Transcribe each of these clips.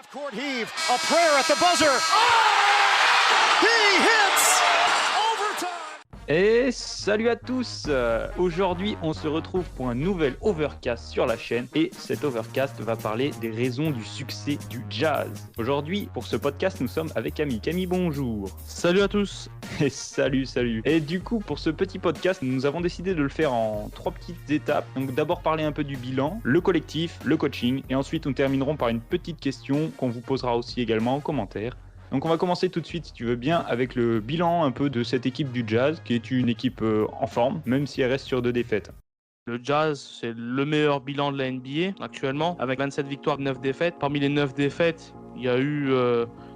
Half-court heave, a prayer at the buzzer. Oh! He hits overtime. Et salut à tous. Aujourd'hui, on se retrouve pour un nouvel Overcast sur la chaîne et cet Overcast va parler des raisons du succès du Jazz. Aujourd'hui, pour ce podcast, nous sommes avec Camille. Camille, bonjour. Salut à tous. Et salut. Et du coup, pour ce petit podcast, nous avons décidé de le faire en 3 petites étapes. Donc d'abord parler un peu du bilan, le collectif, le coaching et ensuite nous terminerons par une petite question qu'on vous posera aussi également en commentaire. Donc on va commencer tout de suite, si tu veux bien, avec le bilan un peu de cette équipe du Jazz, qui est une équipe en forme, même si elle reste sur 2 défaites. Le Jazz, c'est le meilleur bilan de la NBA actuellement, avec 27 victoires, 9 défaites. Parmi les 9 défaites, il y a eu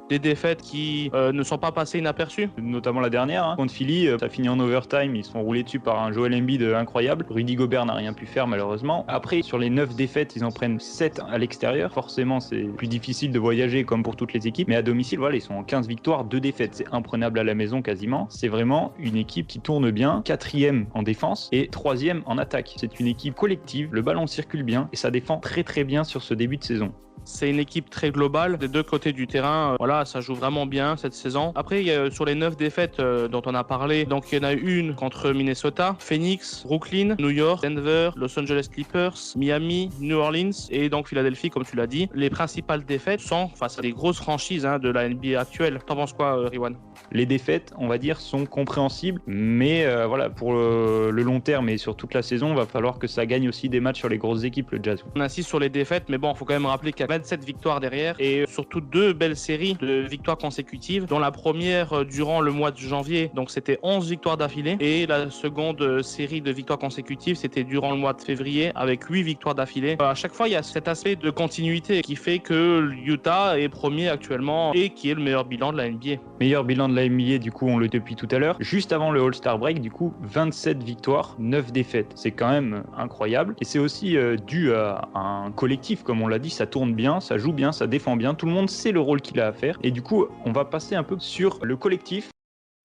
des défaites qui ne sont pas passées inaperçues. Notamment la dernière, contre Philly, ça finit en overtime, ils se font rouler dessus par un Joel Embiid incroyable. Rudy Gobert n'a rien pu faire malheureusement. Après, sur les 9 défaites, ils en prennent 7 à l'extérieur. Forcément, c'est plus difficile de voyager comme pour toutes les équipes. Mais à domicile, voilà, ils sont en 15 victoires, 2 défaites. C'est imprenable à la maison quasiment. C'est vraiment une équipe qui tourne bien, 4e en défense et 3e en attaque. C'est une équipe collective, le ballon circule bien et ça défend très bien sur ce début de saison. C'est une équipe très globale des deux côtés du terrain. Voilà, ça joue vraiment bien cette saison. Après, il y a, sur les 9 défaites dont on a parlé, donc il y en a une contre Minnesota, Phoenix, Brooklyn, New York, Denver, Los Angeles Clippers, Miami, New Orleans et donc Philadelphie, comme tu l'as dit. Les principales défaites sont face à des grosses franchises de la NBA actuelle. T'en penses quoi, Riwan ? Les défaites, on va dire, sont compréhensibles, mais voilà, pour le long terme et sur toute la saison, il va falloir que ça gagne aussi des matchs sur les grosses équipes, le Jazz. On insiste sur les défaites, mais bon, il faut quand même rappeler qu'il y a 27 victoires derrière et surtout 2 belles séries de victoires consécutives, dont la première durant le mois de janvier, donc c'était 11 victoires d'affilée, et la seconde série de victoires consécutives, c'était durant le mois de février avec 8 victoires d'affilée. À chaque fois, il y a cet aspect de continuité qui fait que Utah est premier actuellement et qui est le meilleur bilan de la NBA. Meilleur bilan de la NBA, du coup, on le dit depuis tout à l'heure. Juste avant le All-Star Break, du coup, 27 victoires, 9 défaites. C'est quand même incroyable. Et c'est aussi dû à un collectif, comme on l'a dit, ça tourne bien, ça joue bien, ça défend bien. Tout le monde sait le rôle qu'il a à faire. Et du coup, on va passer un peu sur le collectif.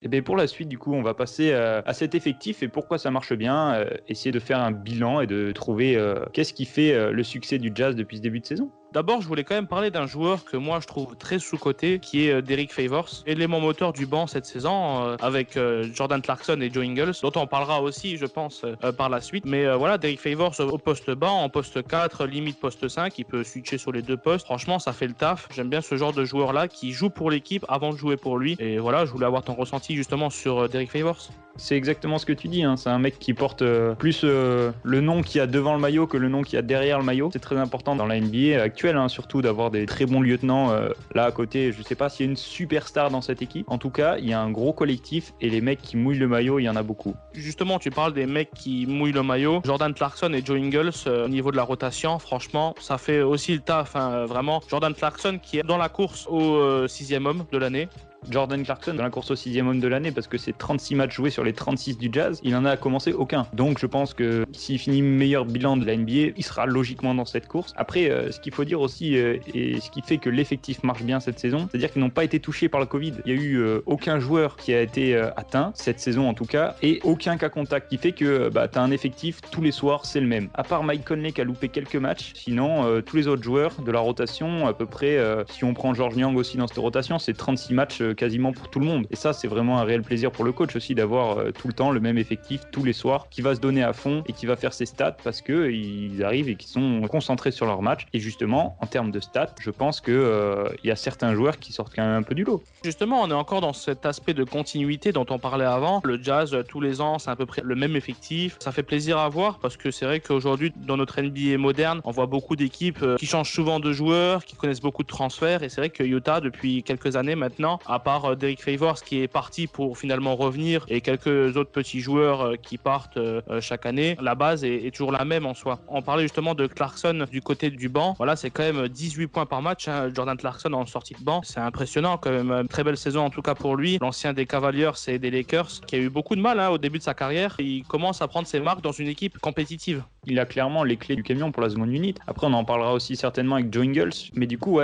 Et bien pour la suite, du coup, on va passer à cet effectif et pourquoi ça marche bien, essayer de faire un bilan et de trouver qu'est-ce qui fait le succès du Jazz depuis ce début de saison. D'abord, je voulais quand même parler d'un joueur que moi je trouve très sous-coté, qui est Derrick Favors, élément moteur du banc cette saison, avec Jordan Clarkson et Joe Ingles, dont on parlera aussi, je pense, par la suite. Mais voilà, Derrick Favors au poste bas, en poste 4, limite poste 5, il peut switcher sur les 2 postes. Franchement, ça fait le taf. J'aime bien ce genre de joueur-là qui joue pour l'équipe avant de jouer pour lui. Et voilà, je voulais avoir ton ressenti justement sur Derrick Favors. C'est exactement ce que tu dis, c'est un mec qui porte plus le nom qu'il y a devant le maillot que le nom qu'il y a derrière le maillot. C'est très important dans la NBA actuelle, surtout d'avoir des très bons lieutenants là à côté. Je sais pas s'il y a une superstar dans cette équipe. En tout cas, il y a un gros collectif et les mecs qui mouillent le maillot, il y en a beaucoup. Justement, tu parles des mecs qui mouillent le maillot. Jordan Clarkson et Joe Ingles, au niveau de la rotation, franchement, ça fait aussi le taf, vraiment. Jordan Clarkson qui est dans la course au 6e homme de l'année. Jordan Clarkson dans la course au 6e homme de l'année parce que c'est 36 matchs joués sur les 36 du Jazz, il en a commencé aucun. Donc je pense que s'il finit meilleur bilan de la NBA, il sera logiquement dans cette course. Après, ce qu'il faut dire aussi et ce qui fait que l'effectif marche bien cette saison, c'est-à-dire qu'ils n'ont pas été touchés par le Covid. Il y a eu aucun joueur qui a été atteint cette saison en tout cas et aucun cas contact, qui fait que t'as un effectif tous les soirs c'est le même. À part Mike Conley qui a loupé quelques matchs, sinon tous les autres joueurs de la rotation à peu près, si on prend George Niang aussi dans cette rotation, c'est 36 matchs quasiment pour tout le monde. Et ça, c'est vraiment un réel plaisir pour le coach aussi d'avoir tout le temps le même effectif tous les soirs qui va se donner à fond et qui va faire ses stats parce que ils arrivent et qu'ils sont concentrés sur leur match. Et justement, en termes de stats, je pense que il y a certains joueurs qui sortent quand même un peu du lot. Justement, on est encore dans cet aspect de continuité dont on parlait avant. Le Jazz, tous les ans, c'est à peu près le même effectif. Ça fait plaisir à voir parce que c'est vrai qu'aujourd'hui, dans notre NBA moderne, on voit beaucoup d'équipes qui changent souvent de joueurs, qui connaissent beaucoup de transferts. Et c'est vrai que Utah, depuis quelques années maintenant, à part Derrick Favors qui est parti pour finalement revenir et quelques autres petits joueurs qui partent chaque année, la base est toujours la même en soi. On parlait justement de Clarkson du côté du banc. Voilà, c'est quand même 18 points par match, Jordan Clarkson en sortie de banc. C'est impressionnant quand même. Très belle saison en tout cas pour lui. L'ancien des Cavaliers et des Lakers qui a eu beaucoup de mal au début de sa carrière. Il commence à prendre ses marques dans une équipe compétitive. Il a clairement les clés du camion pour la seconde unit. Après, on en parlera aussi certainement avec Joe Ingles. Mais du coup,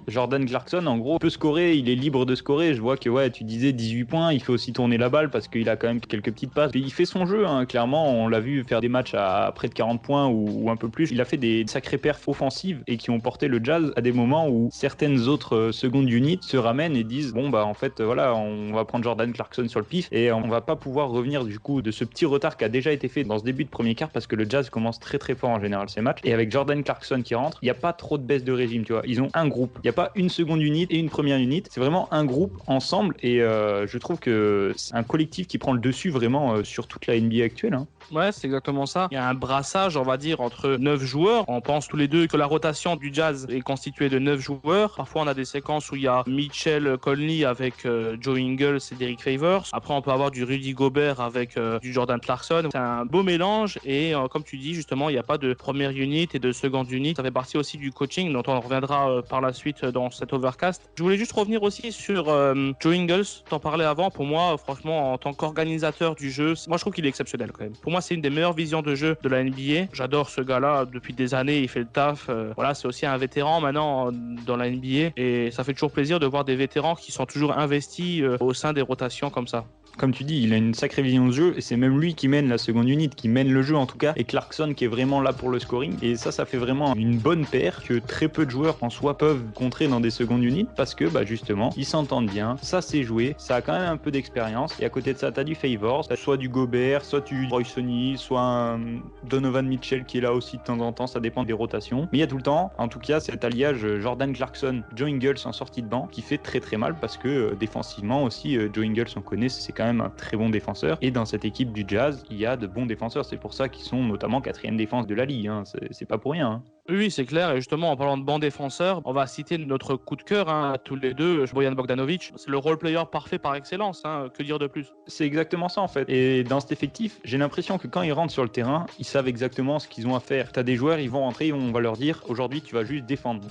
Jordan Clarkson, en gros, peut scorer, il est libre de scorer. Je vois que, tu disais 18 points, il fait aussi tourner la balle parce qu'il a quand même quelques petites passes. Et il fait son jeu, hein. Clairement, on l'a vu faire des matchs à près de 40 points ou un peu plus. Il a fait des sacrées perfs offensives et qui ont porté le Jazz à des moments où certaines autres secondes units se ramènent et disent bon, en fait, on va prendre Jordan Clarkson sur le pif et on va pas pouvoir revenir du coup de ce petit retard qui a déjà été fait dans ce début de premier quart parce que le Jazz commence très très fort en général ces matchs. Et avec Jordan Clarkson qui rentre, il n'y a pas trop de baisse de régime, tu vois. Ils ont un groupe. Il n'y a pas une seconde unité et une première unité. C'est vraiment un groupe ensemble et je trouve que c'est un collectif qui prend le dessus vraiment sur toute la NBA actuelle. Hein. Ouais, c'est exactement ça. Il y a un brassage, on va dire, entre 9 joueurs. On pense tous les deux que la rotation du Jazz est constituée de 9 joueurs. Parfois, on a des séquences où il y a Mitchell Conley avec Joe Ingles et Derek Favors. Après, on peut avoir du Rudy Gobert avec du Jordan Clarkson. C'est un beau mélange et comme tu dis, justement, il n'y a pas de première unit et de seconde unit. Ça fait partie aussi du coaching dont on reviendra par la suite dans cet overcast. Je voulais juste revenir aussi sur Joe Ingles. T'en parlais avant. Pour moi, franchement, en tant qu'organisateur du jeu, moi, je trouve qu'il est exceptionnel quand même. Pour moi, c'est une des meilleures visions de jeu de la NBA. J'adore ce gars-là depuis des années. Il fait le taf. C'est aussi un vétéran maintenant dans la NBA et ça fait toujours plaisir de voir des vétérans qui sont toujours investis au sein des rotations comme ça. Comme tu dis, il a une sacrée vision de jeu et c'est même lui qui mène la seconde unité, qui mène le jeu en tout cas, et Clarkson qui est vraiment là pour le scoring. Et ça fait vraiment une bonne paire que très peu de joueurs en soi peuvent contrer dans des secondes unités parce que justement, ils s'entendent bien, ça s'est joué, ça a quand même un peu d'expérience. Et à côté de ça, t'as du Favors, soit du Gobert, soit du Royce O'Neal, soit un Donovan Mitchell qui est là aussi de temps en temps, ça dépend des rotations. Mais il y a tout le temps, en tout cas, cet alliage Jordan Clarkson, Joe Ingles en sortie de banc qui fait très très mal parce que défensivement aussi, Joe Ingles on connaît, c'est quand même un très bon défenseur et dans cette équipe du Jazz il y a de bons défenseurs, c'est pour ça qu'ils sont notamment 4e défense de la ligue, hein. C'est pas pour rien, hein. Oui, c'est clair. Et justement, en parlant de bons défenseurs, on va citer notre coup de cœur, tous les deux, Bojan Bogdanovic. C'est le role player parfait par excellence. Que dire de plus? C'est exactement ça en fait. Et dans cet effectif, j'ai l'impression que quand ils rentrent sur le terrain, ils savent exactement ce qu'ils ont à faire. T'as des joueurs, ils vont rentrer, on va leur dire aujourd'hui, tu vas juste défendre.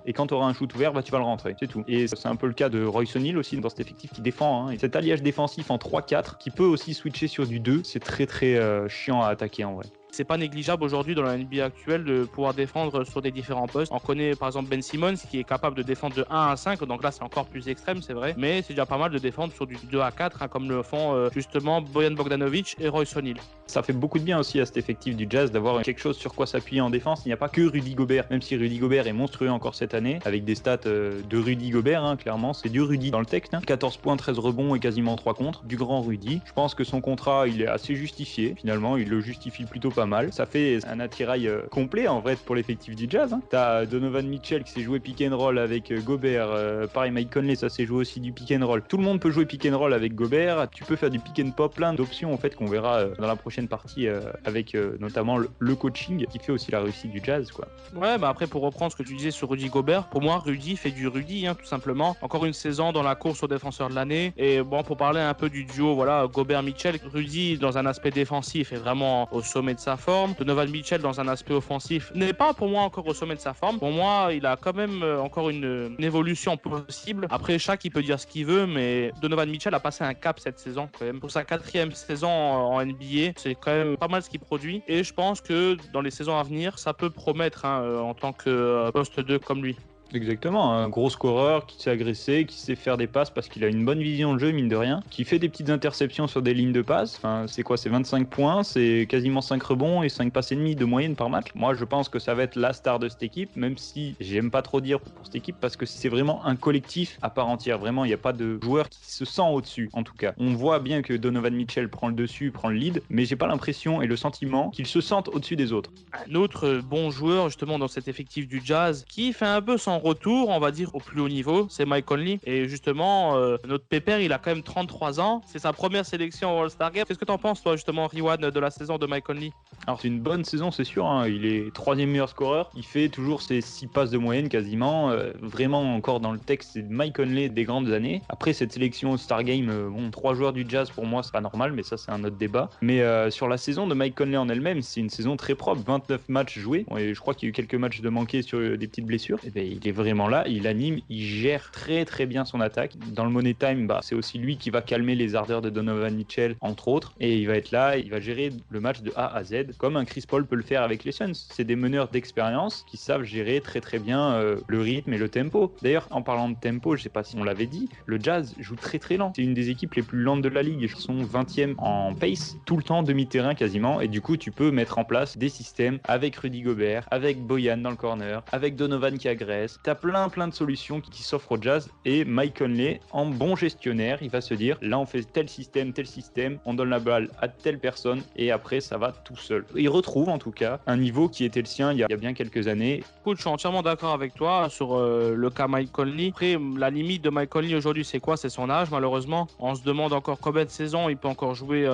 Et quand tu auras un shoot ouvert, tu vas le rentrer. C'est tout. Et c'est un peu le cas de Royce O'Neal aussi dans cet effectif qui défend. Et cet alliage défensif en 3-4 qui peut aussi switcher sur du 2, c'est très très chiant à attaquer en vrai. C'est pas négligeable aujourd'hui dans la NBA actuelle de pouvoir défendre sur des différents postes. On connaît par exemple Ben Simmons qui est capable de défendre de 1 à 5, donc là c'est encore plus extrême, c'est vrai, mais c'est déjà pas mal de défendre sur du 2 à 4, comme le font justement Bojan Bogdanovic et Royce O'Neal. Ça fait beaucoup de bien aussi à cet effectif du Jazz d'avoir quelque chose sur quoi s'appuyer en défense. Il n'y a pas que Rudy Gobert, même si Rudy Gobert est monstrueux encore cette année, avec des stats de Rudy Gobert, clairement, c'est du Rudy dans le texte. 14 points, 13 rebonds et quasiment 3 contre, du grand Rudy. Je pense que son contrat, il est assez justifié, finalement, il le justifie plutôt pas mal. Ça fait un attirail complet en vrai pour l'effectif du Jazz. T'as Donovan Mitchell qui s'est joué pick and roll avec Gobert, pareil Mike Conley, ça s'est joué aussi du pick and roll. Tout le monde peut jouer pick and roll avec Gobert, tu peux faire du pick and pop, plein d'options en fait qu'on verra dans la prochaine partie avec notamment le coaching qui fait aussi la réussite du Jazz, quoi. Ouais, après pour reprendre ce que tu disais sur Rudy Gobert, pour moi Rudy fait du Rudy, tout simplement. Encore une saison dans la course au défenseur de l'année. Et bon, pour parler un peu du duo, Gobert-Mitchell, Rudy dans un aspect défensif est vraiment au sommet de sa forme. Donovan Mitchell dans un aspect offensif n'est pas pour moi encore au sommet de sa forme. Pour moi, il a quand même encore une évolution possible. Après, chaque il peut dire ce qu'il veut, mais Donovan Mitchell a passé un cap cette saison quand même. Pour sa 4e saison en NBA, c'est quand même pas mal ce qu'il produit. Et je pense que dans les saisons à venir, ça peut promettre en tant que poste 2 comme lui. Exactement, un gros scoreur qui sait agresser, qui sait faire des passes parce qu'il a une bonne vision de jeu, mine de rien, qui fait des petites interceptions sur des lignes de passe. Enfin, c'est quoi, c'est 25 points, c'est quasiment 5 rebonds et 5 passes et demi de moyenne par match. Moi, je pense que ça va être la star de cette équipe, même si j'aime pas trop dire pour cette équipe parce que c'est vraiment un collectif à part entière. Vraiment, il n'y a pas de joueur qui se sent au-dessus, en tout cas. On voit bien que Donovan Mitchell prend le dessus, prend le lead, mais j'ai pas l'impression et le sentiment qu'ils se sentent au-dessus des autres. Un autre bon joueur, justement, dans cet effectif du Jazz, qui fait un peu son retour, on va dire, au plus haut niveau, c'est Mike Conley. Et justement, notre pépère, il a quand même 33 ans. C'est sa première sélection au All-Star Game. Qu'est-ce que t'en penses, toi, justement, Riwan, de la saison de Mike Conley? Alors, c'est une bonne saison, c'est sûr. Il est 3e meilleur scoreur. Il fait toujours ses 6 passes de moyenne, quasiment. Vraiment, encore dans le texte, c'est Mike Conley des grandes années. Après, cette sélection All-Star Game, 3 joueurs du Jazz, pour moi, c'est pas normal, mais ça, c'est un autre débat. Mais sur la saison de Mike Conley en elle-même, c'est une saison très propre. 29 matchs joués. Et je crois qu'il y a eu quelques matchs de manqués sur des petites blessures. Et ben, il il est vraiment là, il anime, il gère très très bien son attaque. Dans le Money Time, c'est aussi lui qui va calmer les ardeurs de Donovan Mitchell, entre autres, et il va être là, il va gérer le match de A à Z, comme un Chris Paul peut le faire avec les Suns. C'est des meneurs d'expérience qui savent gérer très très bien le rythme et le tempo. D'ailleurs, en parlant de tempo, je sais pas si on l'avait dit, le Jazz joue très très lent. C'est une des équipes les plus lentes de la ligue. Ils sont 20e en pace, tout le temps demi-terrain quasiment, et du coup tu peux mettre en place des systèmes avec Rudy Gobert, avec Bojan dans le corner, avec Donovan qui agresse. T'as plein de solutions qui s'offrent au Jazz, et Mike Conley, en bon gestionnaire, il va se dire là on fait tel système, on donne la balle à telle personne et après ça va tout seul. Il retrouve en tout cas un niveau qui était le sien il y a bien quelques années. Écoute, je suis entièrement d'accord avec toi sur le cas Mike Conley. Après, la limite de Mike Conley aujourd'hui, c'est quoi? C'est son âge, malheureusement. On se demande encore combien de saisons il peut encore jouer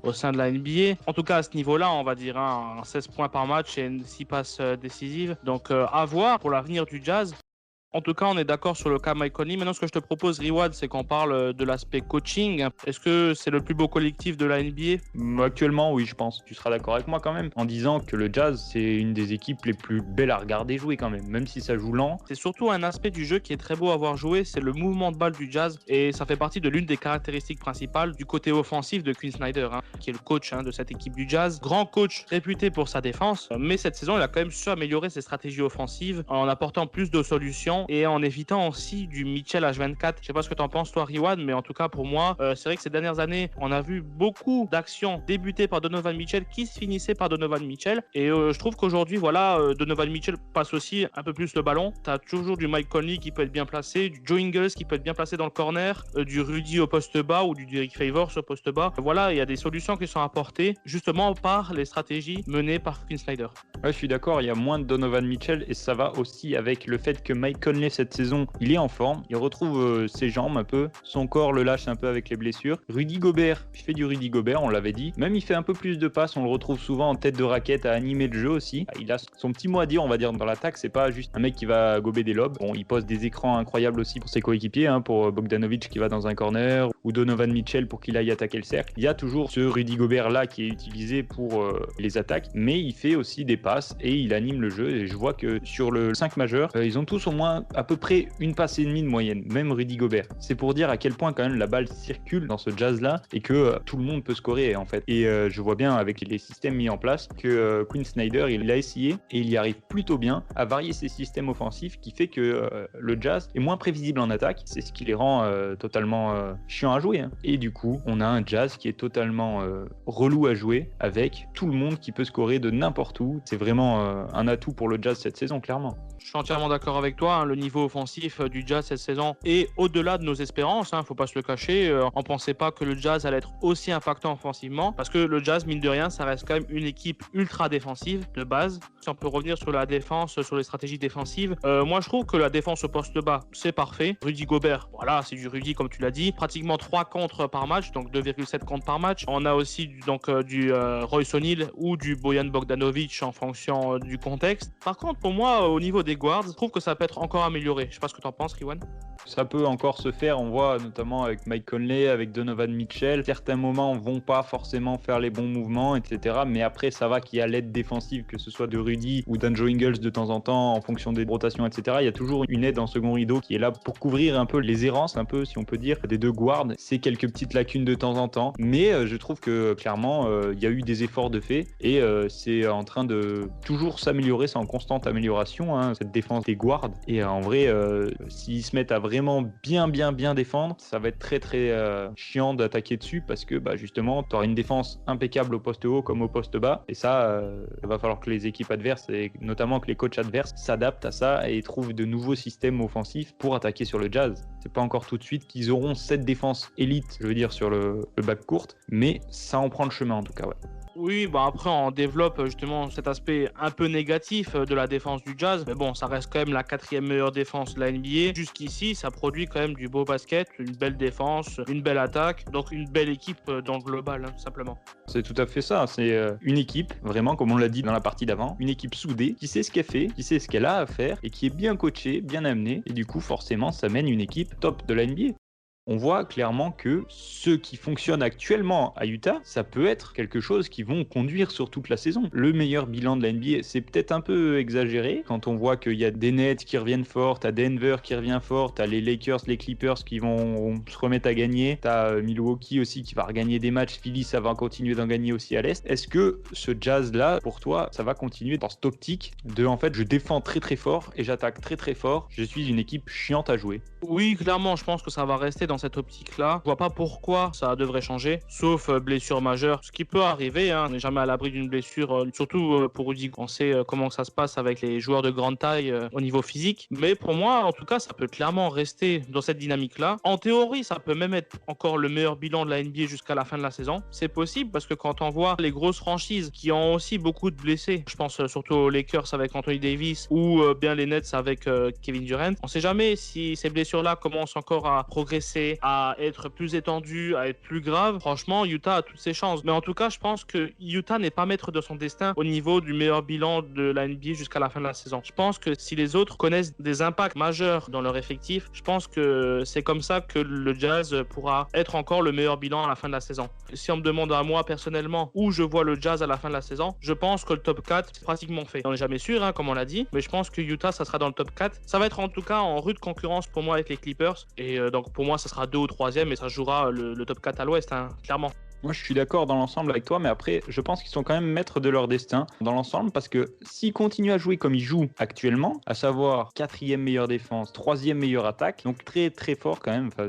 au sein de la NBA. En tout cas, à ce niveau-là, on va dire 16 points par match et 6 passes décisives. Donc, à voir pour l'avenir du Jazz. En tout cas, on est d'accord sur le cas Mike Conley. Maintenant, ce que je te propose, Riwad, c'est qu'on parle de l'aspect coaching. Est-ce que c'est le plus beau collectif de la NBA? Actuellement, oui, je pense. Tu seras d'accord avec moi quand même, en disant que le Jazz, c'est une des équipes les plus belles à regarder jouer quand même si ça joue lent. C'est surtout un aspect du jeu qui est très beau à voir jouer, c'est le mouvement de balle du Jazz. Et ça fait partie de l'une des caractéristiques principales du côté offensif de Quinn Snyder, qui est le coach de cette équipe du Jazz. Grand coach réputé pour sa défense, mais cette saison, il a quand même su améliorer ses stratégies offensives en apportant plus de solutions et en évitant aussi du Mitchell H24. Je sais pas ce que t'en penses toi, Riwan, mais en tout cas pour moi, c'est vrai que ces dernières années, on a vu beaucoup d'actions débutées par Donovan Mitchell qui se finissaient par Donovan Mitchell. Et je trouve qu'aujourd'hui, Donovan Mitchell passe aussi un peu plus le ballon. T'as toujours du Mike Conley qui peut être bien placé, du Joe Ingles qui peut être bien placé dans le corner, du Rudy au poste bas ou du Derrick Favors au poste bas. Voilà, il y a des solutions qui sont apportées justement par les stratégies menées par Quinn Snyder. Ouais, je suis d'accord, il y a moins de Donovan Mitchell et ça va aussi avec le fait que Mike Conley cette saison, il est en forme, il retrouve ses jambes un peu, son corps le lâche un peu avec les blessures. Rudy Gobert, il fait du Rudy Gobert, on l'avait dit. Même il fait un peu plus de passes, on le retrouve souvent en tête de raquette à animer le jeu aussi. Il a son petit mot à dire, on va dire, dans l'attaque, c'est pas juste un mec qui va gober des lobes. Bon, il pose des écrans incroyables aussi pour ses coéquipiers, pour Bogdanovic qui va dans un corner, ou Donovan Mitchell pour qu'il aille attaquer le cercle. Il y a toujours ce Rudy Gobert là qui est utilisé pour les attaques, mais il fait aussi des passes et il anime le jeu. Et je vois que sur le 5 majeur, ils ont tous au moins à peu près une passe et demie de moyenne, même Rudy Gobert. C'est pour dire à quel point quand même la balle circule dans ce Jazz là et que tout le monde peut scorer en fait. Et je vois bien avec les systèmes mis en place que Quinn Snyder il a essayé et il y arrive plutôt bien à varier ses systèmes offensifs qui fait que le Jazz est moins prévisible en attaque. C'est ce qui les rend totalement chiants à jouer. Et du coup, on a un Jazz qui est totalement relou à jouer avec tout le monde qui peut scorer de n'importe où. C'est vraiment un atout pour le Jazz cette saison, clairement. Je suis entièrement d'accord avec toi. Le niveau offensif du Jazz cette saison est au-delà de nos espérances. Faut pas se le cacher. On pensait pas que le Jazz allait être aussi impactant offensivement parce que le Jazz, mine de rien, ça reste quand même une équipe ultra défensive de base. Si on peut revenir sur la défense, sur les stratégies défensives, moi je trouve que la défense au poste bas, c'est parfait. Rudy Gobert, voilà, c'est du Rudy comme tu l'as dit. Pratiquement 3 contres par match, donc 2,7 contres par match. On a aussi du Royce O'Neal ou du Bojan Bogdanovic en fonction du contexte. Par contre, pour moi, au niveau des guards, je trouve que ça peut être encore amélioré. Je sais pas ce que tu en penses, Riwan. Ça peut encore se faire, on voit notamment avec Mike Conley, avec Donovan Mitchell. Certains moments vont pas forcément faire les bons mouvements, etc. Mais après, ça va qu'il y a l'aide défensive, que ce soit de Rudy ou d'Andrew Ingles de temps en temps, en fonction des rotations, etc. Il y a toujours une aide en second rideau qui est là pour couvrir un peu les errances, un peu, si on peut dire, des deux guards. C'est quelques petites lacunes de temps en temps. Mais je trouve que clairement, il y a eu des efforts de fait et c'est en train de toujours s'améliorer, c'est en constante amélioration, cette défense des guards. Et en vrai, s'ils se mettent à vraiment bien défendre, ça va être très chiant d'attaquer dessus parce que justement tu auras une défense impeccable au poste haut comme au poste bas et ça va falloir que les équipes adverses et notamment que les coachs adverses s'adaptent à ça et trouvent de nouveaux systèmes offensifs pour attaquer sur le Jazz. C'est pas encore tout de suite qu'ils auront cette défense élite, je veux dire, sur le backcourt, mais ça en prend le chemin en tout cas, ouais. Oui, après on développe justement cet aspect un peu négatif de la défense du Jazz, mais bon, ça reste quand même la 4e meilleure défense de la NBA. Jusqu'ici, ça produit quand même du beau basket, une belle défense, une belle attaque, donc une belle équipe dans le global, simplement. C'est tout à fait ça, c'est une équipe, vraiment comme on l'a dit dans la partie d'avant, une équipe soudée, qui sait ce qu'elle fait, qui sait ce qu'elle a à faire, et qui est bien coachée, bien amenée, et du coup forcément ça mène une équipe top de la NBA. On voit clairement que ce qui fonctionne actuellement à Utah, ça peut être quelque chose qui vont conduire sur toute la saison. Le meilleur bilan de la NBA, c'est peut-être un peu exagéré quand on voit qu'il y a des Nets qui reviennent fort, t'as Denver qui revient fort, t'as les Lakers, les Clippers qui vont se remettre à gagner, t'as Milwaukee aussi qui va regagner des matchs, Philly ça va continuer d'en gagner aussi à l'Est. Est-ce que ce Jazz-là, pour toi, ça va continuer dans cette optique de en fait je défends très très fort et j'attaque très très fort, je suis une équipe chiante à jouer? Oui, clairement, je pense que ça va rester dans cette optique-là. Je vois pas pourquoi ça devrait changer, sauf blessure majeure, ce qui peut arriver. On n'est jamais à l'abri d'une blessure, surtout pour Rudy. On sait comment ça se passe avec les joueurs de grande taille au niveau physique. Mais pour moi, en tout cas, ça peut clairement rester dans cette dynamique-là. En théorie, ça peut même être encore le meilleur bilan de la NBA jusqu'à la fin de la saison. C'est possible parce que quand on voit les grosses franchises qui ont aussi beaucoup de blessés, je pense surtout aux Lakers avec Anthony Davis ou bien les Nets avec Kevin Durant, on sait jamais si ces blessures-là commencent encore à progresser, à être plus étendues, à être plus graves. Franchement, Utah a toutes ses chances. Mais en tout cas, je pense que Utah n'est pas maître de son destin au niveau du meilleur bilan de la NBA jusqu'à la fin de la saison. Je pense que si les autres connaissent des impacts majeurs dans leur effectif, je pense que c'est comme ça que le Jazz pourra être encore le meilleur bilan à la fin de la saison. Si on me demande à moi personnellement où je vois le Jazz à la fin de la saison, je pense que le top 4 c'est pratiquement fait. On n'est jamais sûr, comme on l'a dit, mais je pense que Utah, ça sera dans le top 4. Ça va être en tout cas en rude concurrence pour moi avec les Clippers. Et donc pour moi, ça sera 2 ou 3e et ça jouera le top 4 à l'ouest, clairement. Moi, je suis d'accord dans l'ensemble avec toi, mais après, je pense qu'ils sont quand même maîtres de leur destin dans l'ensemble parce que s'ils continuent à jouer comme ils jouent actuellement, à savoir 4e meilleure défense, 3e meilleure attaque, donc très très fort quand même, enfin,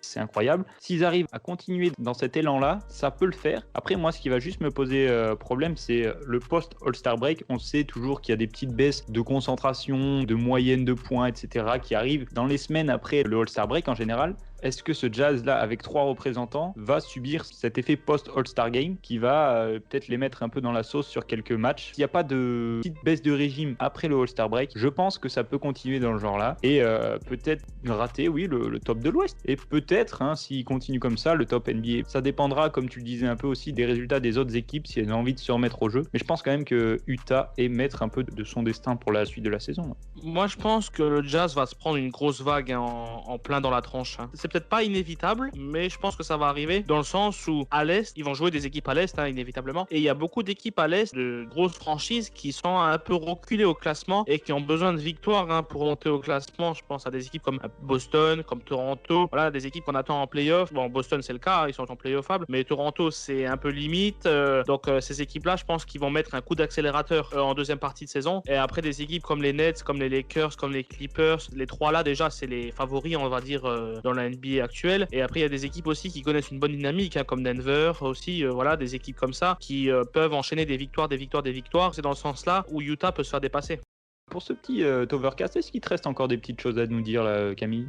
c'est incroyable. S'ils arrivent à continuer dans cet élan-là, ça peut le faire. Après, moi, ce qui va juste me poser problème, c'est le post-All-Star Break. On sait toujours qu'il y a des petites baisses de concentration, de moyenne de points, etc. qui arrivent dans les semaines après le All-Star Break en général. Est-ce que ce Jazz-là, avec 3 représentants, va subir cet effet post-All-Star Game qui va peut-être les mettre un peu dans la sauce sur quelques matchs? S'il n'y a pas de petite baisse de régime après le All-Star Break, je pense que ça peut continuer dans le genre-là et peut-être rater, oui, le top de l'Ouest. Et peut-être, s'il continue comme ça, le top NBA. Ça dépendra, comme tu le disais un peu aussi, des résultats des autres équipes, si elles ont envie de se remettre au jeu. Mais je pense quand même que Utah est maître un peu de son destin pour la suite de la saison. Moi, je pense que le Jazz va se prendre une grosse vague en plein dans la tronche. C'est peut-être pas inévitable, mais je pense que ça va arriver dans le sens où à l'Est, ils vont jouer des équipes à l'Est, inévitablement. Et il y a beaucoup d'équipes à l'Est, de grosses franchises qui sont un peu reculées au classement et qui ont besoin de victoires pour monter au classement. Je pense à des équipes comme Boston, comme Toronto. Voilà, des équipes qu'on attend en playoff. Bon, Boston, c'est le cas, ils sont en playoffable, mais Toronto, c'est un peu limite. Donc, ces équipes-là, je pense qu'ils vont mettre un coup d'accélérateur en deuxième partie de saison. Et après, des équipes comme les Nets, comme les Lakers, comme les Clippers, les trois là, déjà, c'est les favoris, on va dire, dans la NBA actuelle. Et après, il y a des équipes aussi qui connaissent une bonne dynamique, comme Denver aussi. Voilà, des équipes comme ça qui peuvent enchaîner des victoires. C'est dans ce sens-là où Utah peut se faire dépasser. Pour ce petit overcast, est-ce qu'il te reste encore des petites choses à nous dire, là, Camille?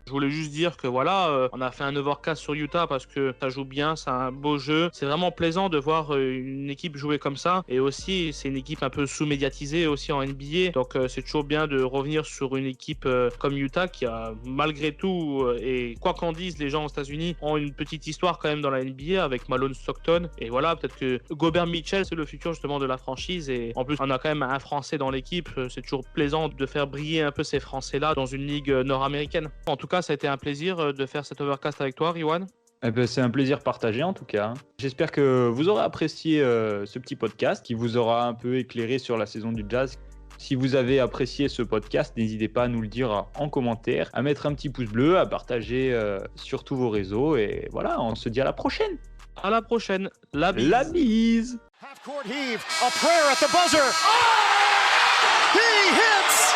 Je voulais juste dire que voilà, on a fait un overcast sur Utah parce que ça joue bien, c'est un beau jeu. C'est vraiment plaisant de voir une équipe jouer comme ça. Et aussi, c'est une équipe un peu sous-médiatisée aussi en NBA. Donc, c'est toujours bien de revenir sur une équipe comme Utah qui a, malgré tout, et quoi qu'en disent les gens aux États-Unis, ont une petite histoire quand même dans la NBA avec Malone Stockton. Et voilà, peut-être que Gobert Mitchell, c'est le futur justement de la franchise. Et en plus, on a quand même un Français dans l'équipe. C'est toujours plaisant de faire briller un peu ces Français-là dans une ligue nord-américaine. En tout cas, ça a été un plaisir de faire cet overcast avec toi, Riwan. C'est un plaisir partagé en tout cas. J'espère que vous aurez apprécié ce petit podcast qui vous aura un peu éclairé sur la saison du Jazz. Si vous avez apprécié ce podcast, n'hésitez pas à nous le dire en commentaire, à mettre un petit pouce bleu, à partager sur tous vos réseaux. Et voilà, on se dit à la prochaine. À la prochaine. La bise. La bise. Half-court heave, a prayer at the buzzer. Oh! He hits!